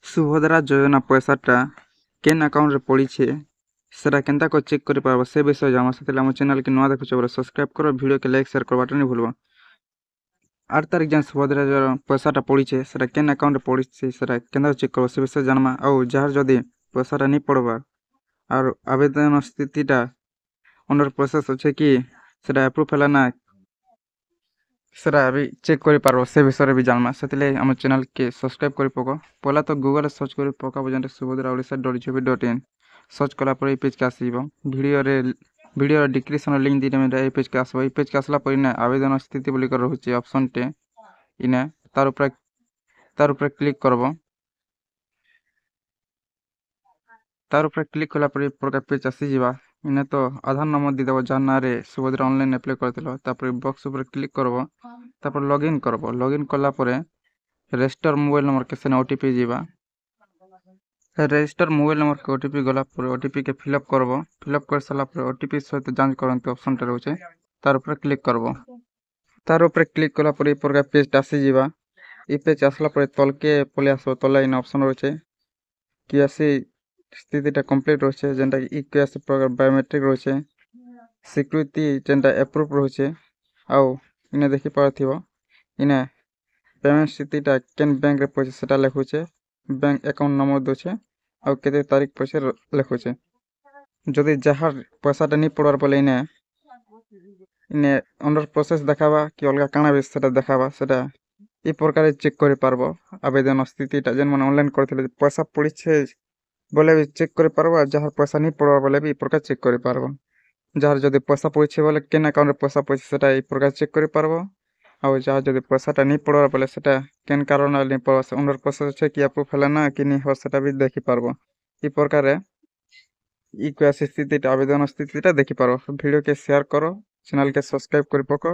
ସୁଭଦ୍ରା ଯୋଜନା ପଇସାଟା କେନ୍ ଆକାଉଣ୍ଟରେ ପଡ଼ିଛେ ସେଟା କେନ୍ତା କରି ଚେକ୍ କରିପାରବ ସେ ବିଷୟ ଜାଣବ। ସେଥିଲାଗି ଆମ ଚ୍ୟାନେଲ୍କେ ନୂଆ ଦେଖୁଛ ବୋଲେ ସବସ୍କ୍ରାଇବ୍ କର, ଭିଡ଼ିଓକେ ଲାଇକ୍ ସେୟାର କରବାଟା ନି ଭୁଲବ। 8 ତାରିଖ ଯେନ୍ ସୁଭଦ୍ରା ଯୋଜନା ପଇସାଟା ପଡ଼ିଛେ ସେଟା କେନ୍ ଆକାଉଣ୍ଟରେ ପଡ଼ିଛେ ସେଟା କେନ୍ତା ଚେକ୍ କରବ ସେ ବିଷୟ ଜାଣମା। ଆଉ ଯାହାର ଯଦି ପଇସାଟା ନି ପଡ଼ବା আর আবেদন স্থিতিটা অন্ডর প্রসেস আছে কি সেটা আপ্রুভ ହେଲା না সেটা भी চেক করে পারবো সে বিষয়ে भी জানমা। ସେଥିଲାଗି ଆମ ଚ୍ୟାନେଲ୍କେ ସବସ୍କ୍ରାଇବ୍ କରି ପକ। ପହଲା ତ ଗୁଗଲ୍ରେ ସର୍ଚ୍ଚ କରି ପକାବ ଯେନ୍ଟା subbhadra-odisha.gov.in ସର୍ଚ୍ଚ କଲା ପରେ এই পেজকে ଆସିଯିବ। ভিডিওর ডিসক্রিপশনের লিঙ্ক দিয়ে দেবে এই পেজকে আসবে। এই পেজকে আসলা পরে না আবেদন স্থিতি বলি করে রয়েছে অপশনটে ইনে তার উপরে ক্লিক করব। তার উপরে ক্লিক কলা পরে প্রকার পেজ আসিଯିবা। ইনে তো আধার নম্বর দিয়ে দেবো যার নাঁরে সুভদ্রা অনলাইন আপ্লাই করছিল। তারপরে বক্স উপরে ক্লিক করব। তারপর লগ ইন করব। লগ ইন কলা পরে রেজিস্टर मोबाइल नंबर के सेने ओटीपी जीवा। रेजिस्टर मोबाइल नंबर के ओटीपी गला पर ओटीपी के फिलअप करब। फिलअप कर सारा पर ओटीपी सहित जांच करते ऑप्शन टे रोचे तार ऊपर क्लिक करब। तार ऊपर क्लिक कला पर ई प्रकार पेज आसी जीवा। ई पेज आसला पर तलके पले आसो तला इन ऑप्शन रोचे कि आसी स्थितिटा कंप्लीट रोचे जेंटा ई केस प्रकार बायोमेट्रिक रोचे सिक्योरिटी जेंटा अप्रूव रोचे। आउ इने देखि पारथिबो इने पेमेंट स्थितिटा केन बैंक रे पइसे सेटा लिखुचे बैंक अकाउंट नंबर दोचे आउ केते तारीख पइसे लिखुचे। जदि जहार पैसाटा नी पड़वार बोले इने अंडर प्रोसेस देखाबा कि अलगा काना भी सेटा देखाबा सेटा ई प्रकार चेक करि पारबो। आवेदन स्थितिटा जेन मन ऑनलाइन करथिले पैसा पड़िछे बोले भी चेक करि पारबो। जहार पैसा नी पड़वार बोले भी ई प्रकार चेक करि पारबो। जहार जदि पैसा पड़िछे बोले केन अकाउंट रे पैसा पइसे सेटा ई प्रकार चेक करि पारबो। ଆଉ ଯାହା ଯଦି ପଇସାଟା ନି ପଡ଼ବା ବୋଲେ ସେଟା କେନ୍ କାରଣ ନି ପଡ଼ବା ସେ ଅଣ୍ଡର ପ୍ରୋସେସ୍ ଅଛି କି ଆପ୍ରୁଭ୍ ହେଲା ନା କି ନି ହବା ସେଟା ବି ଦେଖିପାରବ। ଇ ପ୍ରକାରେ ଇ ସ୍ଥିତିଟା ଆବେଦନ ସ୍ଥିତିଟା ଦେଖିପାରବ। ଭିଡ଼ିଓକେ ସେୟାର କର, ଚ୍ୟାନେଲ୍କେ ସବସ୍କ୍ରାଇବ୍ କରି ପକ।